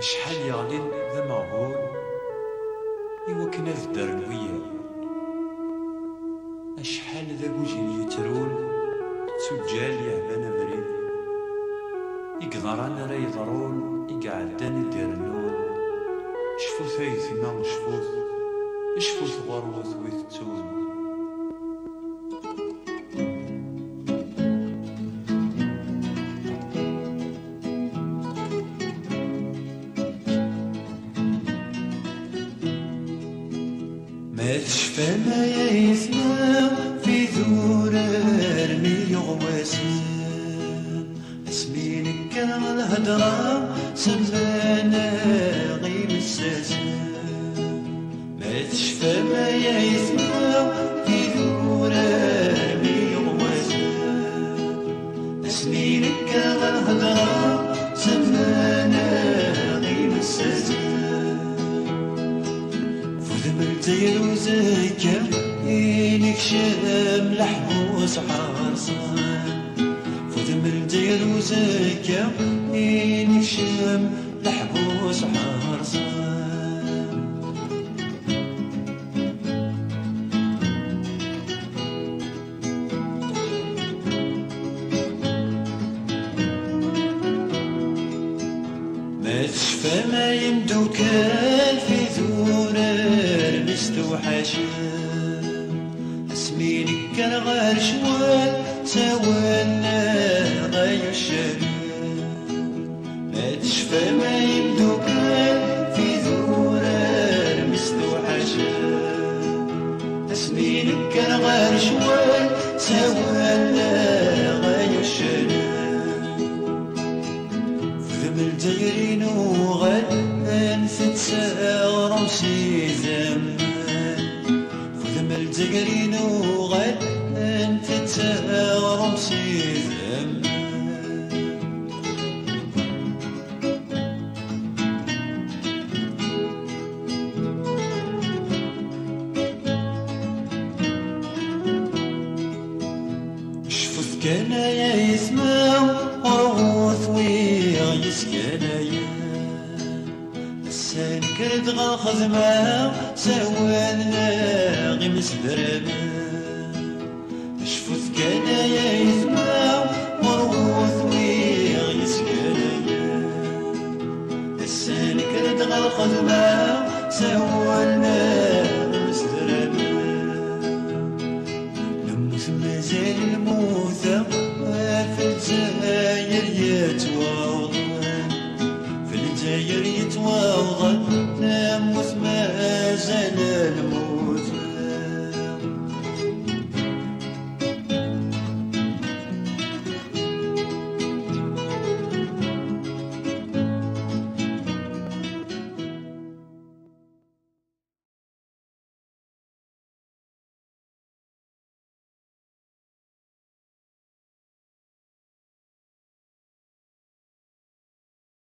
شحال يغلين ذا معقول إوكن أذدر وياه أشحال ذا وجين يترول تسجال يهبان بريد إقدران راه يضرون إقعدان يديرنون شفوت أيثما شفوت شفوت غروت ويثتون ما تشفى ما يسمع في ذور ارمي غواسن اسمينك كان الهدرة سمانا غير الساسن ما تشفى ما يسمع في ذور ارمي غواسن اسمينك كان الهدرة سمانا غير الساسن ديرو زكا إنك شام لحبوس حارصان فدمر ديرو زكا إنك شام لحبوس حارصان ما تشفى ما يمدوكال في ذورة مستوحشان اسمينك كان غير شوال سوانا غير الشريان ما تشفى ما يمدوكال في ذورة مستوحشان اسمينك كان غير شوال سوانا غير الشريان فذم الدايرين وغد انفت ساغر وسيزم الجقرين وغد انت تساغر مسيزم شفت كان يسمع روث ويغيس كان السان كرد غالخزمة سوانا غمس دربا شفت كان يسمع مروث ويغيس كنايا السان كرد غالخزمة سوانا غمس دربا لموت مازال الموثى في الجزاير يتواضع في الجزاير يتواضع